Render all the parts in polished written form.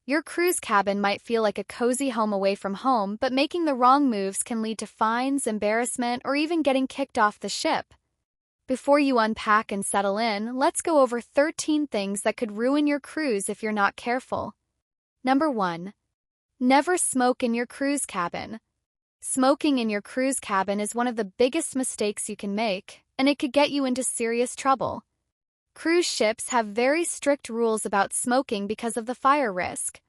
Your cruise cabin might feel like a cozy home away from home, but making the wrong moves can lead to fines, embarrassment, or even getting kicked off the ship. Before you unpack and settle in, let's go over 13 things that could ruin your cruise if you're not careful. Number 1. Never smoke in your cruise cabin. Smoking in your cruise cabin is one of the biggest mistakes you can make, and it could get you into serious trouble. Cruise ships have very strict rules about smoking because of the fire risk.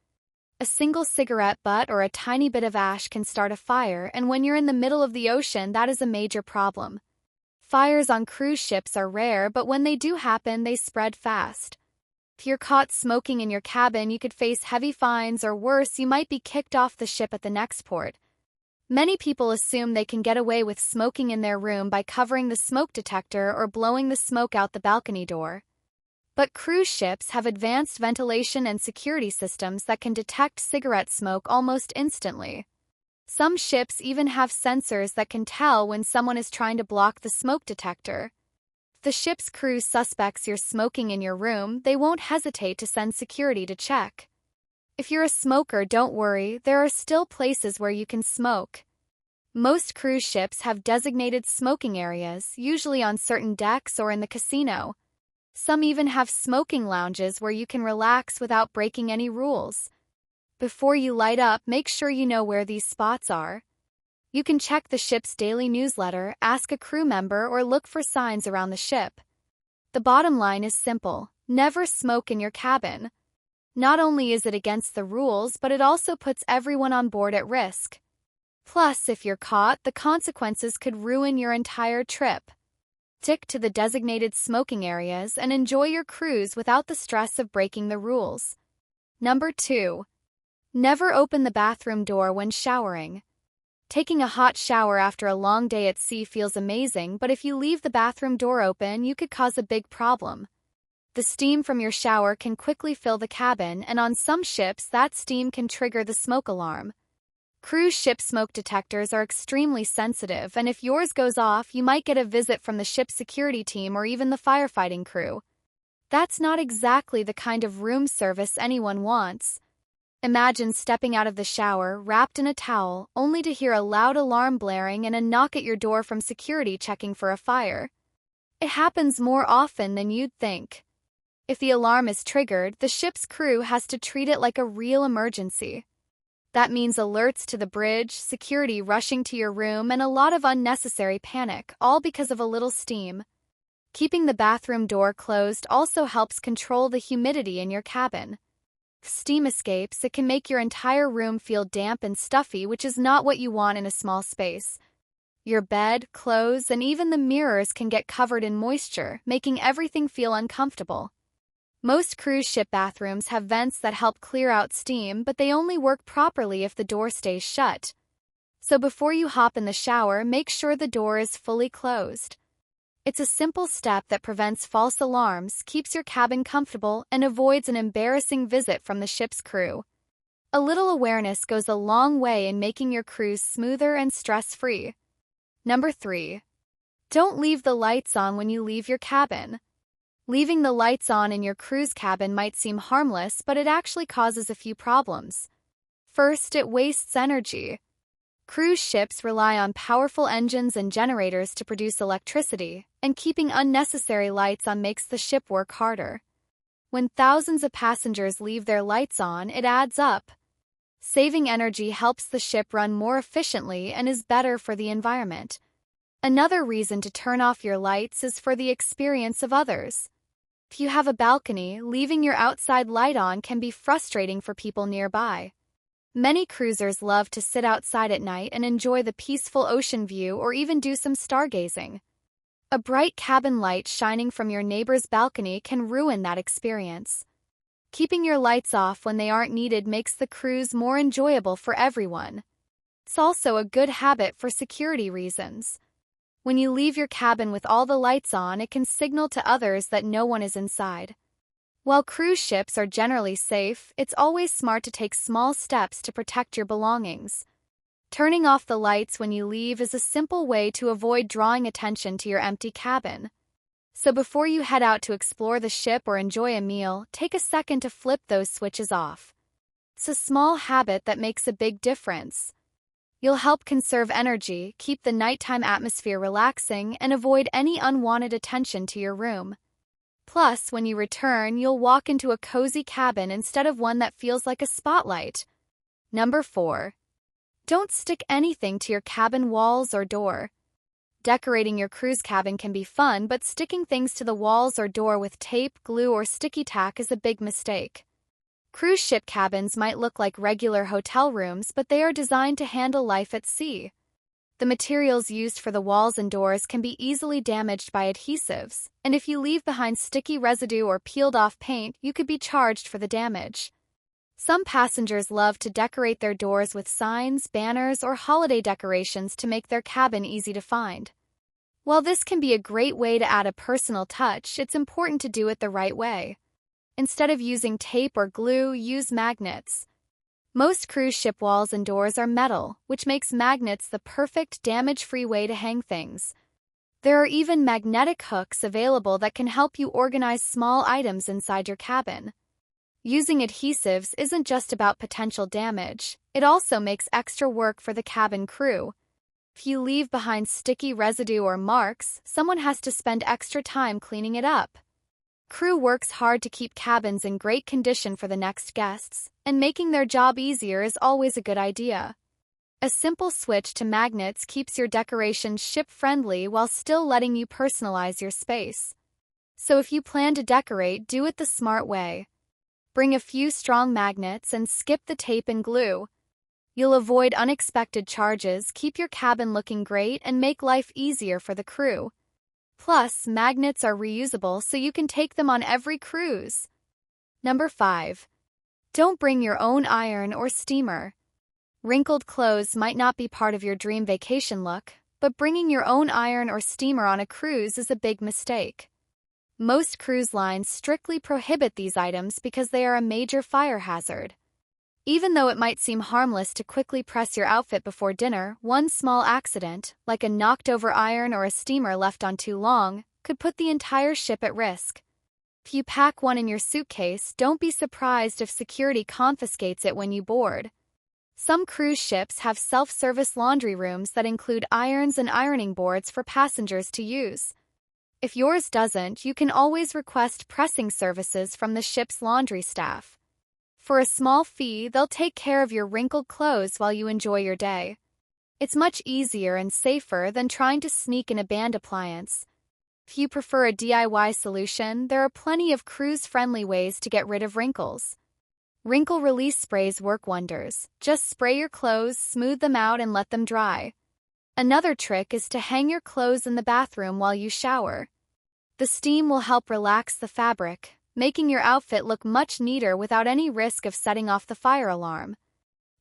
A single cigarette butt or a tiny bit of ash can start a fire, and when you're in the middle of the ocean, that is a major problem. Fires on cruise ships are rare, but when they do happen, they spread fast. If you're caught smoking in your cabin, you could face heavy fines, or worse, you might be kicked off the ship at the next port. Many people assume they can get away with smoking in their room by covering the smoke detector or blowing the smoke out the balcony door. But cruise ships have advanced ventilation and security systems that can detect cigarette smoke almost instantly. Some ships even have sensors that can tell when someone is trying to block the smoke detector. If the ship's crew suspects you're smoking in your room, they won't hesitate to send security to check. If you're a smoker, don't worry, there are still places where you can smoke. Most cruise ships have designated smoking areas, usually on certain decks or in the casino. Some even have smoking lounges where you can relax without breaking any rules. Before you light up, make sure you know where these spots are. You can check the ship's daily newsletter, ask a crew member, or look for signs around the ship. The bottom line is simple: never smoke in your cabin. Not only is it against the rules, but it also puts everyone on board at risk. Plus, if you're caught, the consequences could ruin your entire trip. Stick to the designated smoking areas and enjoy your cruise without the stress of breaking the rules. Number 2. Never open the bathroom door when showering. Taking a hot shower after a long day at sea feels amazing, but if you leave the bathroom door open, you could cause a big problem. The steam from your shower can quickly fill the cabin, and on some ships, that steam can trigger the smoke alarm. Cruise ship smoke detectors are extremely sensitive, and if yours goes off, you might get a visit from the ship's security team or even the firefighting crew. That's not exactly the kind of room service anyone wants. Imagine stepping out of the shower, wrapped in a towel, only to hear a loud alarm blaring and a knock at your door from security checking for a fire. It happens more often than you'd think. If the alarm is triggered, the ship's crew has to treat it like a real emergency. That means alerts to the bridge, security rushing to your room, and a lot of unnecessary panic, all because of a little steam. Keeping the bathroom door closed also helps control the humidity in your cabin. If steam escapes, it can make your entire room feel damp and stuffy, which is not what you want in a small space. Your bed, clothes, and even the mirrors can get covered in moisture, making everything feel uncomfortable. Most cruise ship bathrooms have vents that help clear out steam, but they only work properly if the door stays shut. So before you hop in the shower, make sure the door is fully closed. It's a simple step that prevents false alarms, keeps your cabin comfortable, and avoids an embarrassing visit from the ship's crew. A little awareness goes a long way in making your cruise smoother and stress-free. Number 3. Don't leave the lights on when you leave your cabin. Leaving the lights on in your cruise cabin might seem harmless, but it actually causes a few problems. First, it wastes energy. Cruise ships rely on powerful engines and generators to produce electricity, and keeping unnecessary lights on makes the ship work harder. When thousands of passengers leave their lights on, it adds up. Saving energy helps the ship run more efficiently and is better for the environment. Another reason to turn off your lights is for the experience of others. If you have a balcony, leaving your outside light on can be frustrating for people nearby. Many cruisers love to sit outside at night and enjoy the peaceful ocean view or even do some stargazing. A bright cabin light shining from your neighbor's balcony can ruin that experience. Keeping your lights off when they aren't needed makes the cruise more enjoyable for everyone. It's also a good habit for security reasons. When you leave your cabin with all the lights on, it can signal to others that no one is inside. While cruise ships are generally safe, it's always smart to take small steps to protect your belongings. Turning off the lights when you leave is a simple way to avoid drawing attention to your empty cabin. So before you head out to explore the ship or enjoy a meal, take a second to flip those switches off. It's a small habit that makes a big difference. You'll help conserve energy, keep the nighttime atmosphere relaxing, and avoid any unwanted attention to your room. Plus, when you return, you'll walk into a cozy cabin instead of one that feels like a spotlight. Number 4. Don't stick anything to your cabin walls or door. Decorating your cruise cabin can be fun, but sticking things to the walls or door with tape, glue, or sticky tack is a big mistake. Cruise ship cabins might look like regular hotel rooms, but they are designed to handle life at sea. The materials used for the walls and doors can be easily damaged by adhesives, and if you leave behind sticky residue or peeled-off paint, you could be charged for the damage. Some passengers love to decorate their doors with signs, banners, or holiday decorations to make their cabin easy to find. While this can be a great way to add a personal touch, it's important to do it the right way. Instead of using tape or glue, use magnets. Most cruise ship walls and doors are metal, which makes magnets the perfect damage-free way to hang things. There are even magnetic hooks available that can help you organize small items inside your cabin. Using adhesives isn't just about potential damage, it also makes extra work for the cabin crew. If you leave behind sticky residue or marks, someone has to spend extra time cleaning it up. Crew works hard to keep cabins in great condition for the next guests, and making their job easier is always a good idea. A simple switch to magnets keeps your decorations ship-friendly while still letting you personalize your space. So if you plan to decorate, do it the smart way. Bring a few strong magnets and skip the tape and glue. You'll avoid unexpected charges, keep your cabin looking great, and make life easier for the crew. Plus, magnets are reusable so you can take them on every cruise. Number 5. Don't bring your own iron or steamer. Wrinkled clothes might not be part of your dream vacation look, but bringing your own iron or steamer on a cruise is a big mistake. Most cruise lines strictly prohibit these items because they are a major fire hazard. Even though it might seem harmless to quickly press your outfit before dinner, one small accident, like a knocked-over iron or a steamer left on too long, could put the entire ship at risk. If you pack one in your suitcase, don't be surprised if security confiscates it when you board. Some cruise ships have self-service laundry rooms that include irons and ironing boards for passengers to use. If yours doesn't, you can always request pressing services from the ship's laundry staff. For a small fee, they'll take care of your wrinkled clothes while you enjoy your day. It's much easier and safer than trying to sneak in a band appliance. If you prefer a DIY solution, there are plenty of cruise-friendly ways to get rid of wrinkles. Wrinkle release sprays work wonders. Just spray your clothes, smooth them out, and let them dry. Another trick is to hang your clothes in the bathroom while you shower. The steam will help relax the fabric, making your outfit look much neater without any risk of setting off the fire alarm.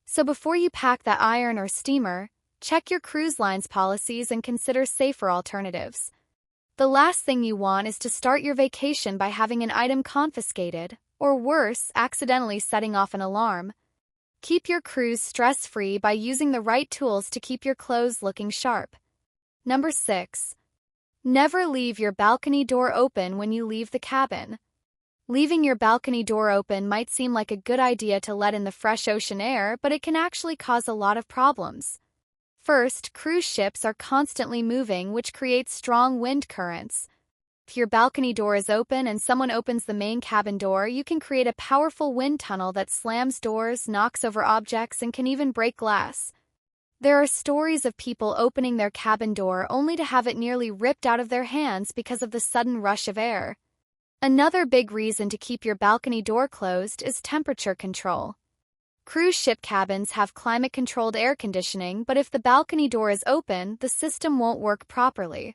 So before you pack that iron or steamer, check your cruise line's policies and consider safer alternatives. The last thing you want is to start your vacation by having an item confiscated, or worse, accidentally setting off an alarm. Keep your cruise stress-free by using the right tools to keep your clothes looking sharp. Number 6. Never leave your balcony door open when you leave the cabin. Leaving your balcony door open might seem like a good idea to let in the fresh ocean air, but it can actually cause a lot of problems. First, cruise ships are constantly moving, which creates strong wind currents. If your balcony door is open and someone opens the main cabin door, you can create a powerful wind tunnel that slams doors, knocks over objects, and can even break glass. There are stories of people opening their cabin door only to have it nearly ripped out of their hands because of the sudden rush of air. Another big reason to keep your balcony door closed is temperature control. Cruise ship cabins have climate-controlled air conditioning, but if the balcony door is open, the system won't work properly.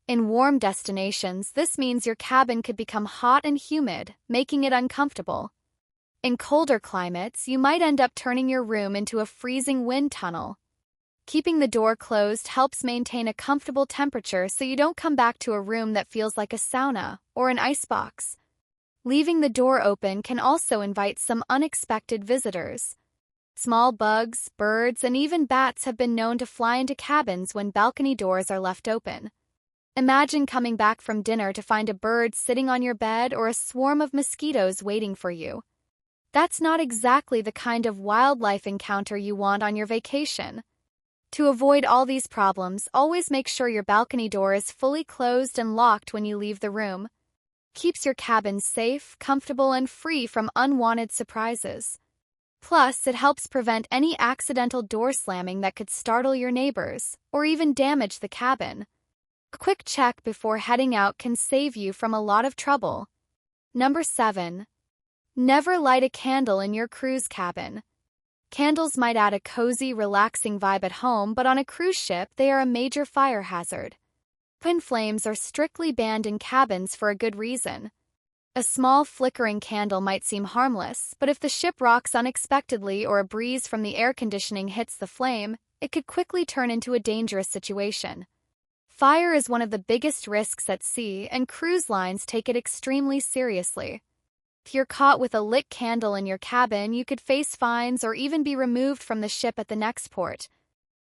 In warm destinations, this means your cabin could become hot and humid, making it uncomfortable. In colder climates, you might end up turning your room into a freezing wind tunnel. Keeping the door closed helps maintain a comfortable temperature so you don't come back to a room that feels like a sauna or an icebox. Leaving the door open can also invite some unexpected visitors. Small bugs, birds, and even bats have been known to fly into cabins when balcony doors are left open. Imagine coming back from dinner to find a bird sitting on your bed or a swarm of mosquitoes waiting for you. That's not exactly the kind of wildlife encounter you want on your vacation. To avoid all these problems, always make sure your balcony door is fully closed and locked when you leave the room. Keeps your cabin safe, comfortable, and free from unwanted surprises. Plus, it helps prevent any accidental door slamming that could startle your neighbors or even damage the cabin. A quick check before heading out can save you from a lot of trouble. Number 7. Never light a candle in your cruise cabin. Candles might add a cozy, relaxing vibe at home, but on a cruise ship, they are a major fire hazard. Twin flames are strictly banned in cabins for a good reason. A small flickering candle might seem harmless, but if the ship rocks unexpectedly or a breeze from the air conditioning hits the flame, it could quickly turn into a dangerous situation. Fire is one of the biggest risks at sea, and cruise lines take it extremely seriously. If you're caught with a lit candle in your cabin, you could face fines or even be removed from the ship at the next port.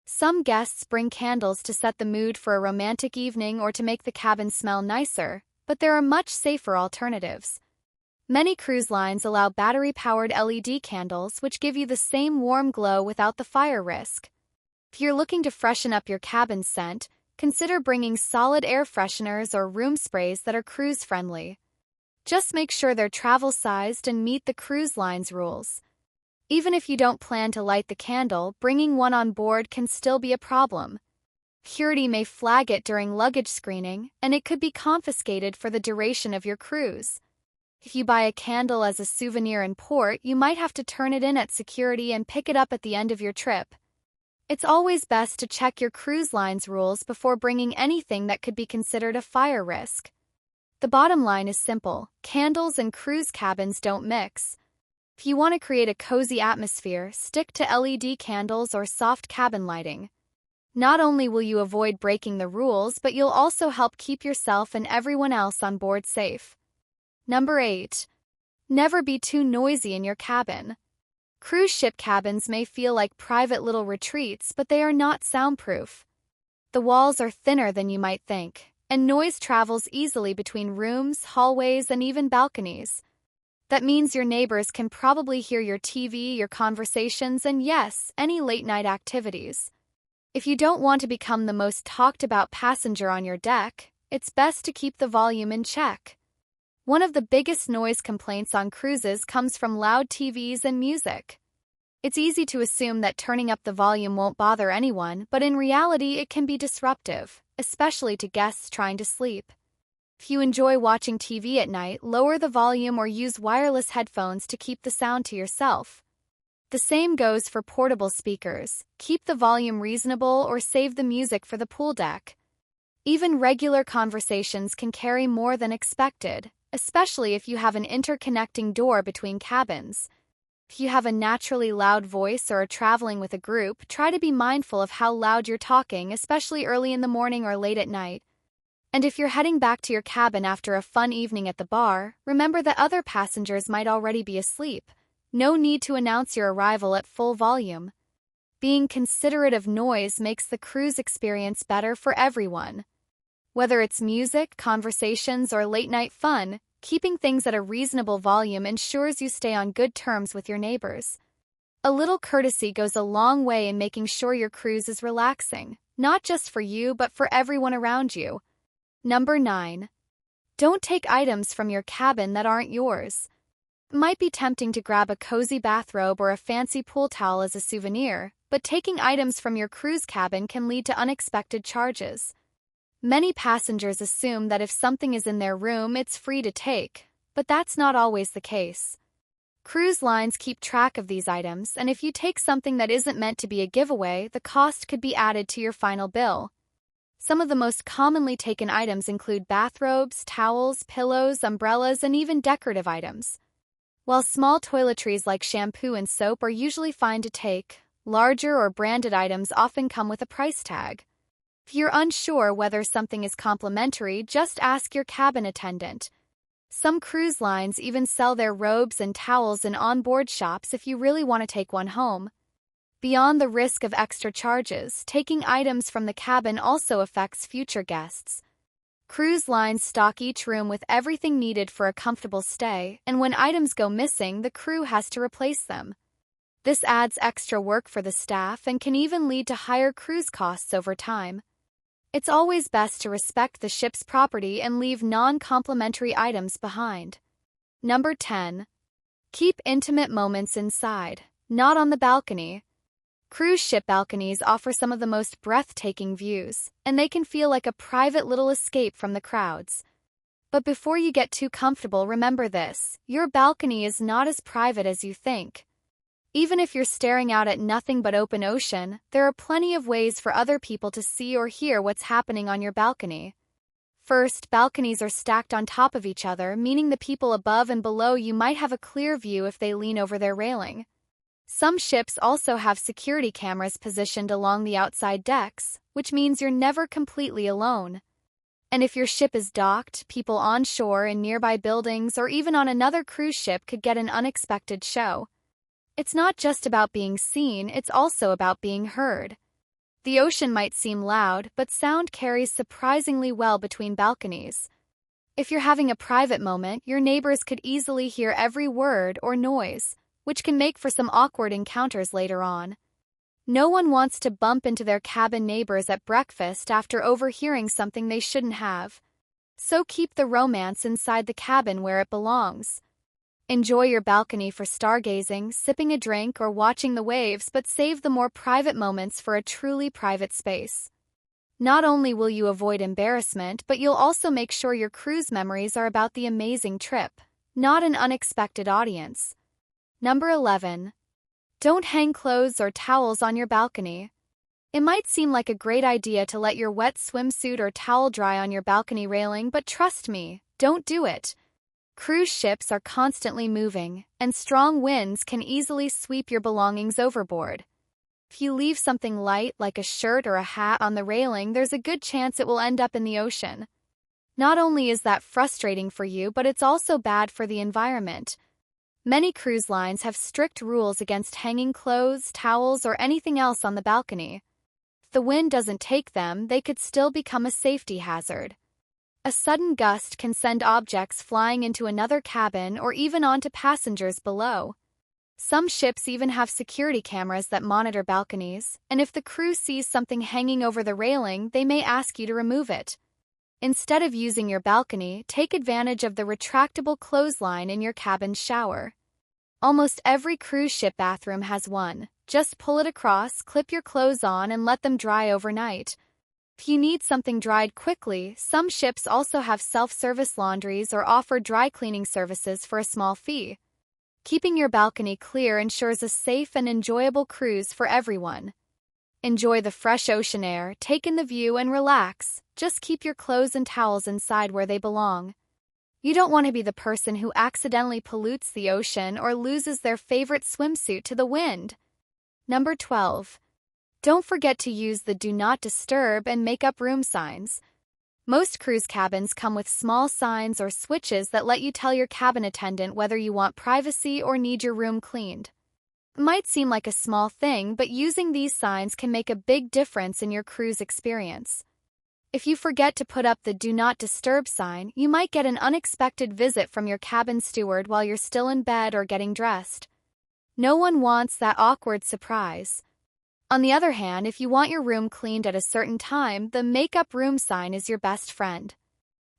Some guests bring candles to set the mood for a romantic evening or to make the cabin smell nicer, but there are much safer alternatives. Many cruise lines allow battery-powered LED candles, which give you the same warm glow without the fire risk. If you're looking to freshen up your cabin scent, consider bringing solid air fresheners or room sprays that are cruise-friendly. Just make sure they're travel-sized and meet the cruise line's rules. Even if you don't plan to light the candle, bringing one on board can still be a problem. Security may flag it during luggage screening, and it could be confiscated for the duration of your cruise. If you buy a candle as a souvenir in port, you might have to turn it in at security and pick it up at the end of your trip. It's always best to check your cruise line's rules before bringing anything that could be considered a fire risk. The bottom line is simple: candles and cruise cabins don't mix. If you want to create a cozy atmosphere, stick to LED candles or soft cabin lighting. Not only will you avoid breaking the rules, but you'll also help keep yourself and everyone else on board safe. Number 8. Never be too noisy in your cabin. Cruise ship cabins may feel like private little retreats, but they are not soundproof. The walls are thinner than you might think, and noise travels easily between rooms, hallways, and even balconies. That means your neighbors can probably hear your TV, your conversations, and yes, any late-night activities. If you don't want to become the most talked-about passenger on your deck, it's best to keep the volume in check. One of the biggest noise complaints on cruises comes from loud TVs and music. It's easy to assume that turning up the volume won't bother anyone, but in reality it can be disruptive, especially to guests trying to sleep. If you enjoy watching TV at night, lower the volume or use wireless headphones to keep the sound to yourself. The same goes for portable speakers. Keep the volume reasonable or save the music for the pool deck. Even regular conversations can carry more than expected, especially if you have an interconnecting door between cabins. If you have a naturally loud voice or are traveling with a group, try to be mindful of how loud you're talking, especially early in the morning or late at night. And if you're heading back to your cabin after a fun evening at the bar, remember that other passengers might already be asleep. No need to announce your arrival at full volume. Being considerate of noise makes the cruise experience better for everyone. Whether it's music, conversations, or late-night fun, keeping things at a reasonable volume ensures you stay on good terms with your neighbors. A little courtesy goes a long way in making sure your cruise is relaxing, not just for you but for everyone around you. Number 9. Don't take items from your cabin that aren't yours. It might be tempting to grab a cozy bathrobe or a fancy pool towel as a souvenir, but taking items from your cruise cabin can lead to unexpected charges. Many passengers assume that if something is in their room, it's free to take, but that's not always the case. Cruise lines keep track of these items, and if you take something that isn't meant to be a giveaway, the cost could be added to your final bill. Some of the most commonly taken items include bathrobes, towels, pillows, umbrellas, and even decorative items. While small toiletries like shampoo and soap are usually fine to take, larger or branded items often come with a price tag. If you're unsure whether something is complimentary, just ask your cabin attendant. Some cruise lines even sell their robes and towels in onboard shops if you really want to take one home. Beyond the risk of extra charges, taking items from the cabin also affects future guests. Cruise lines stock each room with everything needed for a comfortable stay, and when items go missing, the crew has to replace them. This adds extra work for the staff and can even lead to higher cruise costs over time. It's always best to respect the ship's property and leave non-complimentary items behind. Number 10. Keep intimate moments inside, not on the balcony. Cruise ship balconies offer some of the most breathtaking views, and they can feel like a private little escape from the crowds. But before you get too comfortable, remember this: your balcony is not as private as you think. Even if you're staring out at nothing but open ocean, there are plenty of ways for other people to see or hear what's happening on your balcony. First, balconies are stacked on top of each other, meaning the people above and below you might have a clear view if they lean over their railing. Some ships also have security cameras positioned along the outside decks, which means you're never completely alone. And if your ship is docked, people on shore in nearby buildings or even on another cruise ship could get an unexpected show. It's not just about being seen, it's also about being heard. The ocean might seem loud, but sound carries surprisingly well between balconies. If you're having a private moment, your neighbors could easily hear every word or noise, which can make for some awkward encounters later on. No one wants to bump into their cabin neighbors at breakfast after overhearing something they shouldn't have. So keep the romance inside the cabin where it belongs. Enjoy your balcony for stargazing, sipping a drink, or watching the waves, but save the more private moments for a truly private space. Not only will you avoid embarrassment, but you'll also make sure your cruise memories are about the amazing trip, not an unexpected audience. Number 11. Don't hang clothes or towels on your balcony. It might seem like a great idea to let your wet swimsuit or towel dry on your balcony railing, but trust me, don't do it. Cruise ships are constantly moving, and strong winds can easily sweep your belongings overboard. If you leave something light like a shirt or a hat on the railing, there's a good chance it will end up in the ocean. Not only is that frustrating for you, but it's also bad for the environment. Many cruise lines have strict rules against hanging clothes, towels, or anything else on the balcony. If the wind doesn't take them, they could still become a safety hazard. A sudden gust can send objects flying into another cabin or even onto passengers below. Some ships even have security cameras that monitor balconies, and if the crew sees something hanging over the railing, they may ask you to remove it. Instead of using your balcony, take advantage of the retractable clothesline in your cabin's shower. Almost every cruise ship bathroom has one. Just pull it across, clip your clothes on, and let them dry overnight. If you need something dried quickly, some ships also have self-service laundries or offer dry cleaning services for a small fee. Keeping your balcony clear ensures a safe and enjoyable cruise for everyone. Enjoy the fresh ocean air, take in the view, and relax. Just keep your clothes and towels inside where they belong. You don't want to be the person who accidentally pollutes the ocean or loses their favorite swimsuit to the wind. Number 12. Don't forget to use the Do Not Disturb and Make Up Room signs. Most cruise cabins come with small signs or switches that let you tell your cabin attendant whether you want privacy or need your room cleaned. It might seem like a small thing, but using these signs can make a big difference in your cruise experience. If you forget to put up the Do Not Disturb sign, you might get an unexpected visit from your cabin steward while you're still in bed or getting dressed. No one wants that awkward surprise. On the other hand, if you want your room cleaned at a certain time, the Make Up Room sign is your best friend.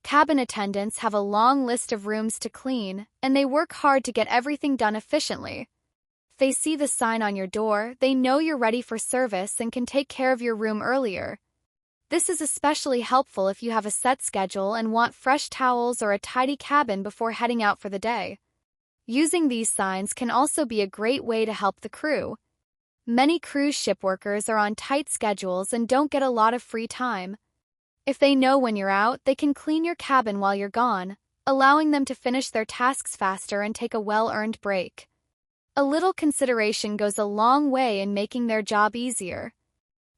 Cabin attendants have a long list of rooms to clean, and they work hard to get everything done efficiently. If they see the sign on your door, they know you're ready for service and can take care of your room earlier. This is especially helpful if you have a set schedule and want fresh towels or a tidy cabin before heading out for the day. Using these signs can also be a great way to help the crew. Many cruise ship workers are on tight schedules and don't get a lot of free time. If they know when you're out, they can clean your cabin while you're gone, allowing them to finish their tasks faster and take a well-earned break. A little consideration goes a long way in making their job easier.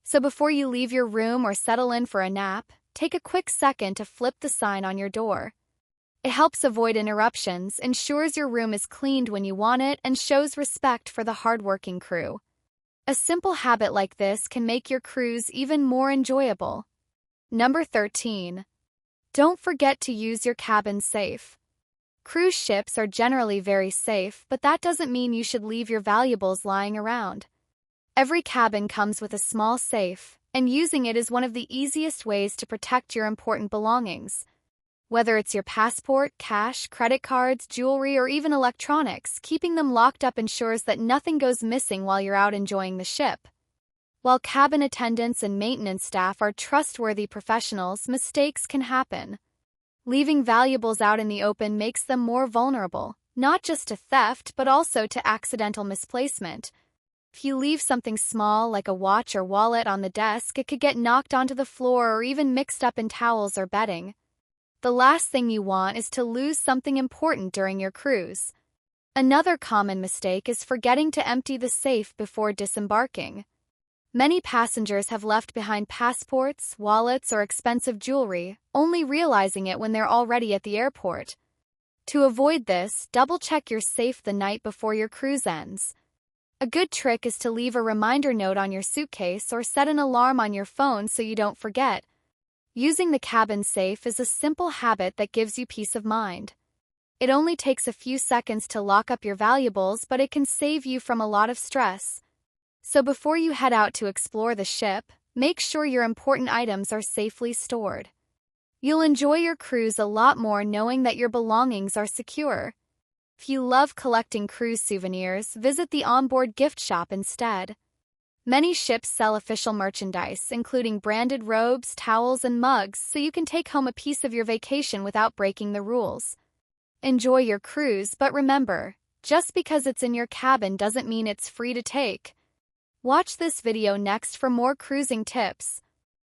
So before you leave your room or settle in for a nap, take a quick second to flip the sign on your door. It helps avoid interruptions, ensures your room is cleaned when you want it, and shows respect for the hardworking crew. A simple habit like this can make your cruise even more enjoyable. Number 13. Don't forget to use your cabin safe. Cruise ships are generally very safe, but that doesn't mean you should leave your valuables lying around. Every cabin comes with a small safe, and using it is one of the easiest ways to protect your important belongings. Whether it's your passport, cash, credit cards, jewelry, or even electronics, keeping them locked up ensures that nothing goes missing while you're out enjoying the ship. While cabin attendants and maintenance staff are trustworthy professionals, mistakes can happen. Leaving valuables out in the open makes them more vulnerable, not just to theft but also to accidental misplacement. If you leave something small like a watch or wallet on the desk, it could get knocked onto the floor or even mixed up in towels or bedding. The last thing you want is to lose something important during your cruise. Another common mistake is forgetting to empty the safe before disembarking. Many passengers have left behind passports, wallets, or expensive jewelry, only realizing it when they're already at the airport. To avoid this, double-check your safe the night before your cruise ends. A good trick is to leave a reminder note on your suitcase or set an alarm on your phone so you don't forget. Using the cabin safe is a simple habit that gives you peace of mind. It only takes a few seconds to lock up your valuables, but it can save you from a lot of stress. So before you head out to explore the ship, make sure your important items are safely stored. You'll enjoy your cruise a lot more knowing that your belongings are secure. If you love collecting cruise souvenirs, visit the onboard gift shop instead. Many ships sell official merchandise, including branded robes, towels, and mugs, so you can take home a piece of your vacation without breaking the rules. Enjoy your cruise, but remember, just because it's in your cabin doesn't mean it's free to take. Watch this video next for more cruising tips.